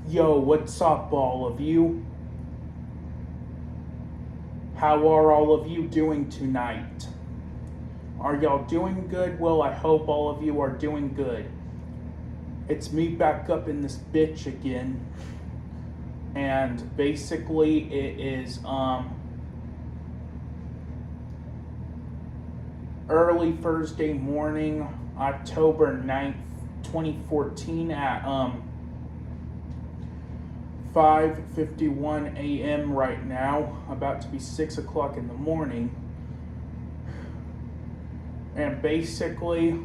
Yo, what's up, all of you? How are all of you doing tonight? Are y'all doing good? Well, I hope all of you are doing good. It's me back up in this bitch again. And basically, it is early Thursday morning, October 9th, 2014 at 5:51 a.m. right now, about to be 6 o'clock in the morning. And basically,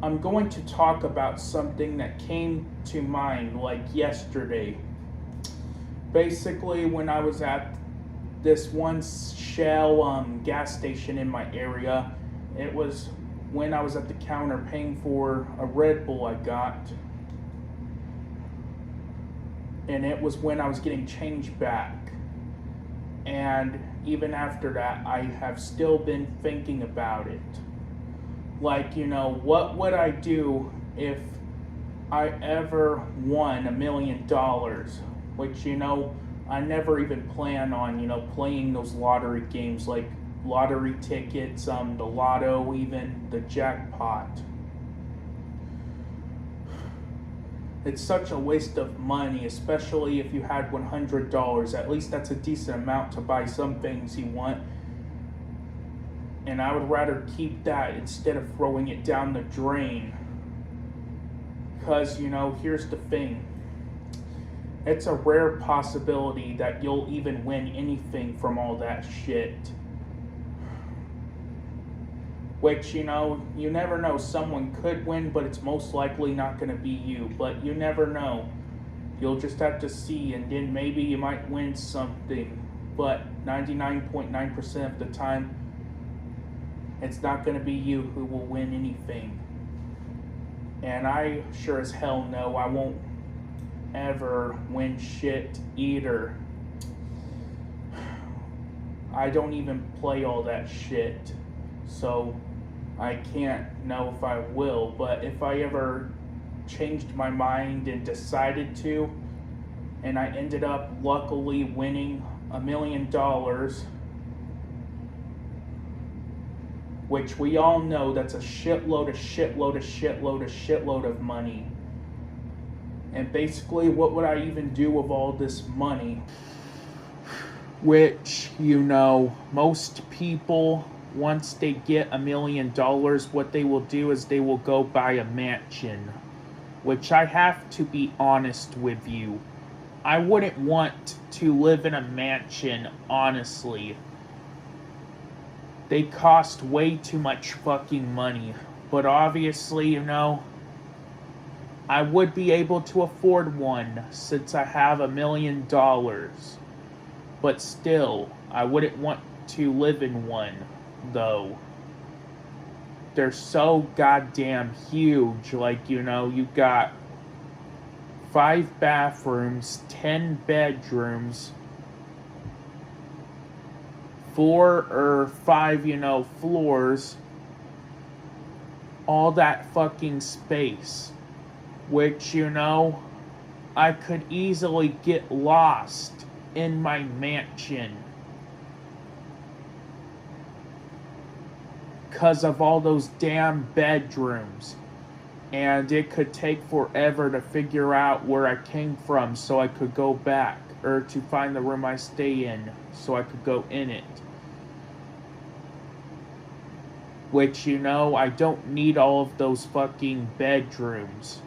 I'm going to talk about something that came to mind like yesterday. Basically, when I was at this one Shell gas station in my area, it was when I was at the counter paying for a Red Bull I got. And it was when I was getting change back. And even after that, I have still been thinking about it. Like, what would I do if I ever won $1 million? Which, I never even plan on, playing those lottery games like lottery tickets, the lotto, even the jackpot. It's such a waste of money, especially if you had $100. At least that's a decent amount to buy some things you want. And I would rather keep that instead of throwing it down the drain. Because, here's the thing. It's a rare possibility that you'll even win anything from all that shit. Which, you never know. Someone could win, but it's most likely not going to be you. But you never know. You'll just have to see, and then maybe you might win something. But 99.9% of the time, it's not going to be you who will win anything. And I sure as hell know I won't ever win shit either. I don't even play all that shit. So I can't know if I will, but if I ever changed my mind and decided to, and I ended up luckily winning $1 million, which we all know that's a shitload of money. And basically, what would I even do with all this money? Which, most people, once they get $1 million, what they will do is they will go buy a mansion. Which I have to be honest with you. I wouldn't want to live in a mansion, honestly. They cost way too much fucking money. But obviously, I would be able to afford one since I have $1 million. But still, I wouldn't want to live in one, though. They're so goddamn huge. Like, you got 5 bathrooms, 10 bedrooms, 4 or 5, floors. All that fucking space. Which, I could easily get lost in my mansion. Because of all those damn bedrooms. And it could take forever to figure out where I came from so I could go back. Or to find the room I stay in so I could go in it. Which, I don't need all of those fucking bedrooms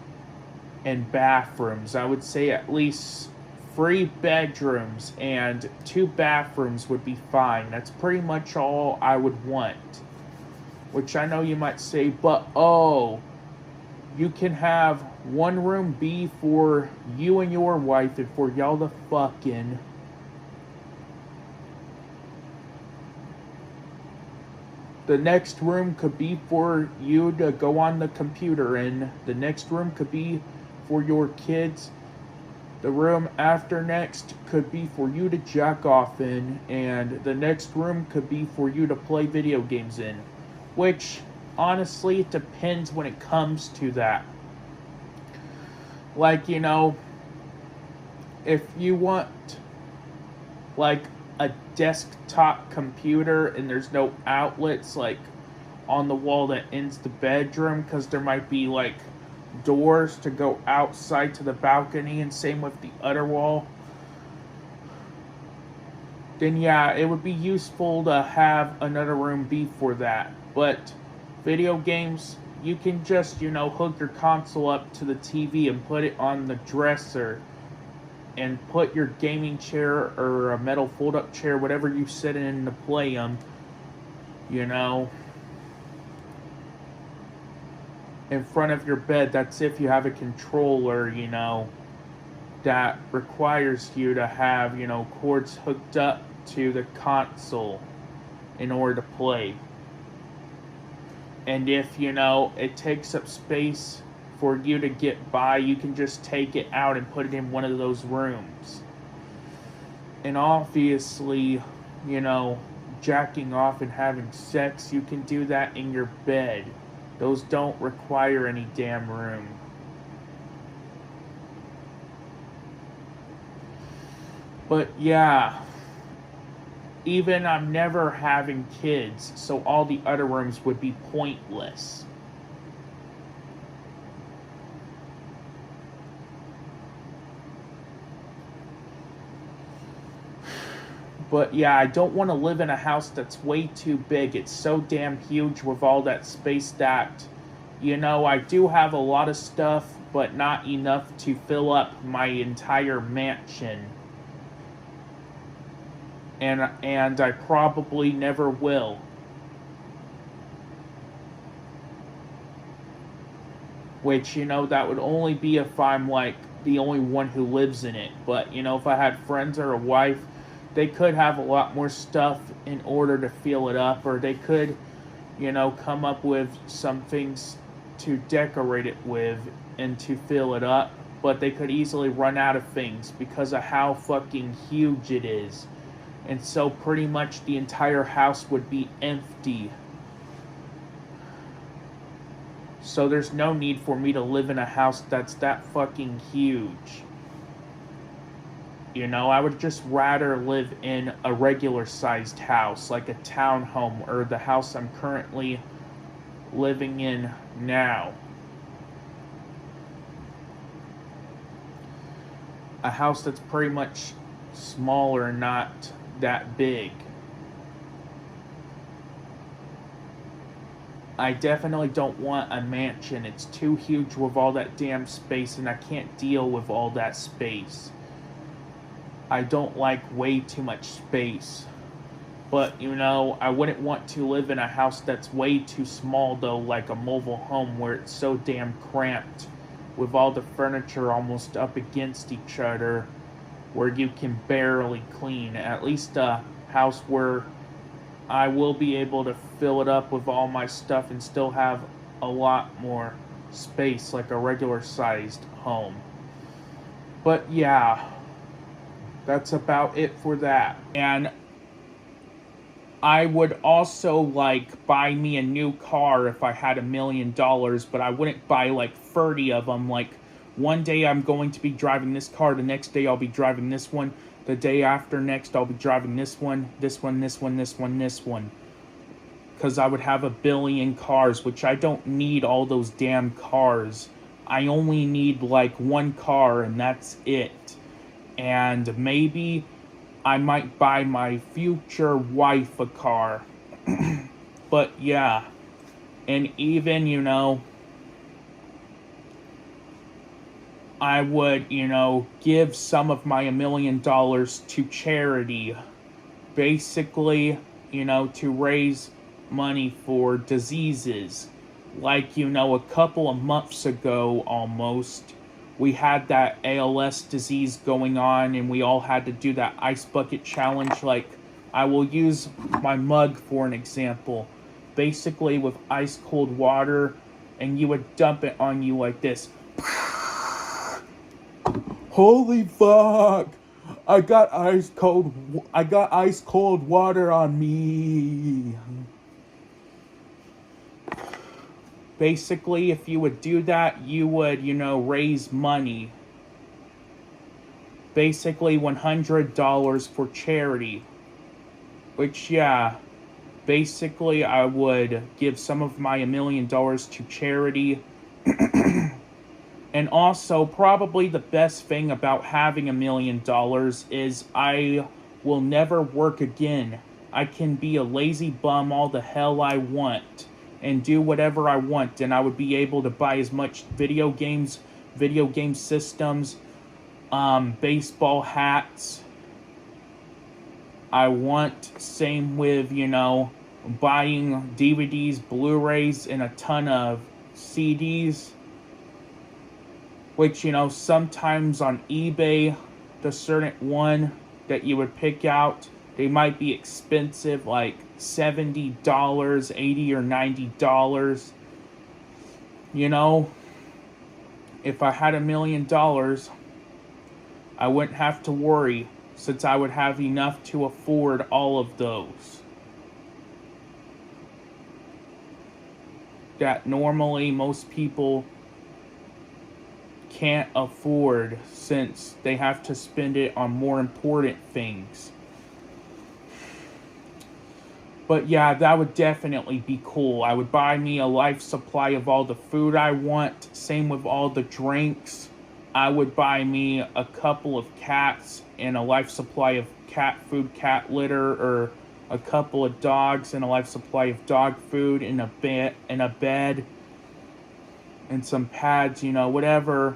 and bathrooms. I would say at least 3 bedrooms and 2 bathrooms would be fine. That's pretty much all I would want. Which I know you might say, but you can have one room be for you and your wife and for y'all to fucking. The next room could be for you to go on the computer in. The next room could be for your kids. The room after next could be for you to jack off in. And the next room could be for you to play video games in. Which, honestly, it depends when it comes to that. Like, if you want, like, a desktop computer and there's no outlets, like, on the wall that ends the bedroom, because there might be, like, doors to go outside to the balcony, and same with the other wall, then yeah, it would be useful to have another room be for that. But video games, you can just, hook your console up to the TV and put it on the dresser and put your gaming chair or a metal fold-up chair, whatever you sit in to play them, in front of your bed. That's if you have a controller, that requires you to have, cords hooked up to the console in order to play. And if, it takes up space for you to get by, you can just take it out and put it in one of those rooms. And obviously, jacking off and having sex, you can do that in your bed. Those don't require any damn room. But yeah, even I'm never having kids, so all the other rooms would be pointless. But yeah, I don't want to live in a house that's way too big. It's so damn huge with all that space that, I do have a lot of stuff, but not enough to fill up my entire mansion. And I probably never will. Which, that would only be if I'm, like, the only one who lives in it. But, if I had friends or a wife, they could have a lot more stuff in order to fill it up. Or they could, come up with some things to decorate it with and to fill it up. But they could easily run out of things because of how fucking huge it is. And so pretty much the entire house would be empty. So there's no need for me to live in a house that's that fucking huge. I would just rather live in a regular sized house, like a townhome or the house I'm currently living in now. A house that's pretty much smaller, not that big. I definitely don't want a mansion. It's too huge with all that damn space, and I can't deal with all that space. I don't like way too much space. But, I wouldn't want to live in a house that's way too small, though, like a mobile home where it's so damn cramped with all the furniture almost up against each other, where you can barely clean. At least a house where I will be able to fill it up with all my stuff and still have a lot more space, like a regular sized home. But yeah, that's about it for that. And I would also, like, buy me a new car if I had $1 million, but I wouldn't buy, like, 30 of them. Like, one day I'm going to be driving this car, the next day I'll be driving this one, the day after next I'll be driving this one, this one, this one, this one, this one. Because I would have 1 billion cars, which I don't need all those damn cars. I only need, like, one car, and that's it. And maybe I might buy my future wife a car. But yeah. And even, I would, give some of my $1 million to charity. Basically, to raise money for diseases. Like, a couple of months ago almost, we had that ALS disease going on, and we all had to do that ice bucket challenge. Like, I will use my mug for an example. Basically, with ice cold water, and you would dump it on you like this. Holy fuck! I got ice cold water on me. Basically, if you would do that, you would, raise money. Basically, $100 for charity. Which, yeah, basically, I would give some of my $1,000,000 to charity. And also, probably the best thing about having $1,000,000 is I will never work again. I can be a lazy bum all the hell I want and do whatever I want, and I would be able to buy as much video game systems, baseball hats I want. Same with, buying DVDs, Blu-rays, and a ton of CDs. Which, sometimes on eBay, the certain one that you would pick out, they might be expensive, like $70, $80 or $90. If I had $1,000,000, I wouldn't have to worry, since I would have enough to afford all of those. That normally most people can't afford, since they have to spend it on more important things. But yeah, that would definitely be cool. I would buy me a life supply of all the food I want. Same with all the drinks. I would buy me a couple of cats and a life supply of cat food, cat litter, or a couple of dogs and a life supply of dog food, and a bed, and some pads, whatever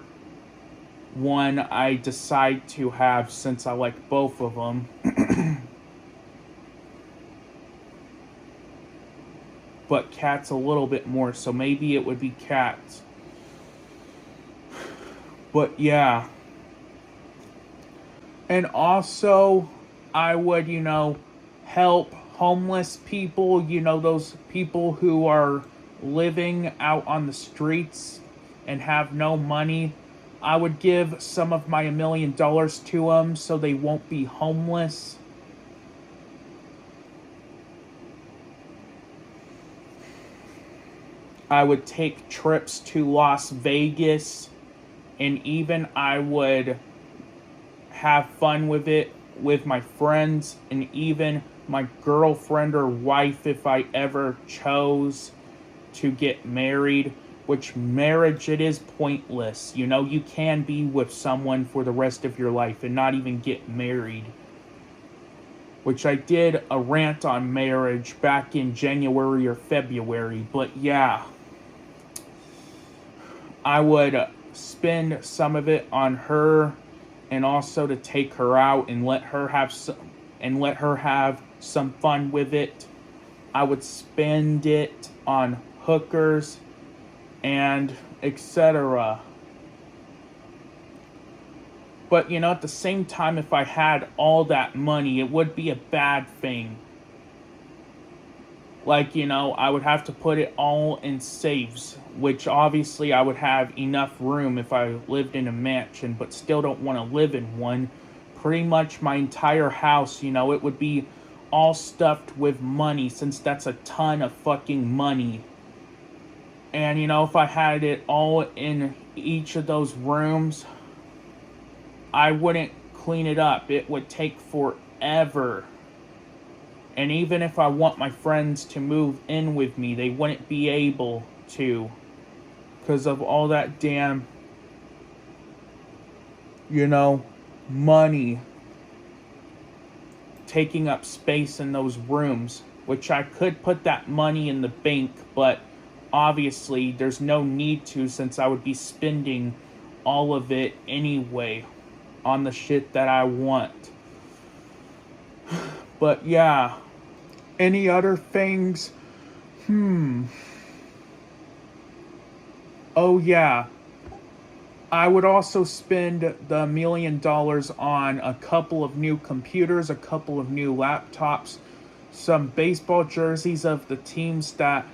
one I decide to have, since I like both of them. But cats a little bit more, so maybe it would be cats. But yeah. And also, I would, help homeless people, those people who are living out on the streets and have no money. I would give some of my $1,000,000 to them so they won't be homeless. I would take trips to Las Vegas, and even I would have fun with it with my friends, and even my girlfriend or wife if I ever chose to get married. Which marriage, it is pointless. You can be with someone for the rest of your life and not even get married. Which I did a rant on marriage back in January or February. But yeah, I would spend some of it on her, and also to take her out and let her have some fun with it. I would spend it on hookers and etc. But at the same time, if I had all that money, it would be a bad thing. Like, I would have to put it all in safes, which obviously I would have enough room if I lived in a mansion, but still don't want to live in one. Pretty much my entire house, it would be all stuffed with money, since that's a ton of fucking money. And, if I had it all in each of those rooms, I wouldn't clean it up. It would take forever. And even if I want my friends to move in with me, they wouldn't be able to, because of all that damn, money taking up space in those rooms. Which I could put that money in the bank, but obviously there's no need to, since I would be spending all of it anyway on the shit that I want. But yeah, any other things? Oh yeah, I would also spend the $1,000,000 on a couple of new computers, a couple of new laptops, some baseball jerseys of the teams that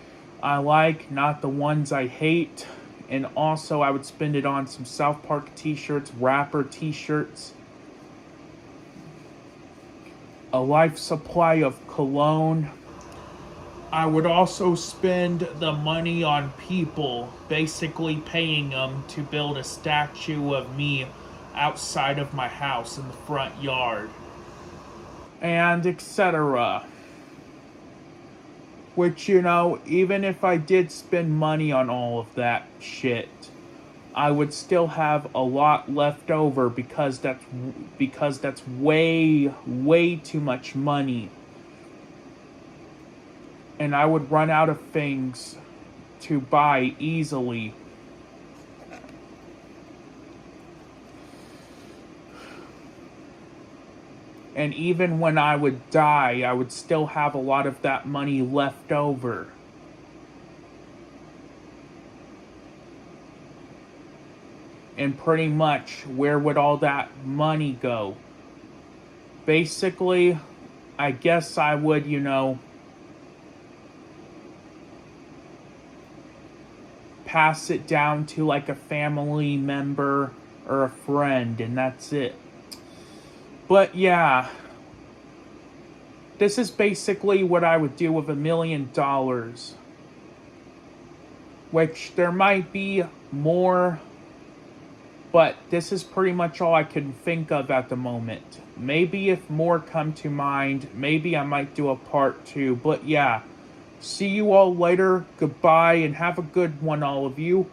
I like, not the ones I hate. And also I would spend it on some South Park t-shirts, rapper t-shirts, a life supply of cologne, I would also spend the money on people, basically paying them to build a statue of me outside of my house in the front yard, and etc. Which, even if I did spend money on all of that shit, I would still have a lot left over because that's way too much money, and I would run out of things to buy easily. And even when I would die, I would still have a lot of that money left over. And pretty much, where would all that money go? Basically, I guess I would, pass it down to like a family member or a friend, and that's it. But yeah, this is basically what I would do with $1 million. Which there might be more, but this is pretty much all I can think of at the moment. Maybe if more come to mind, maybe I might do a part 2. But yeah, see you all later. Goodbye and have a good one, all of you.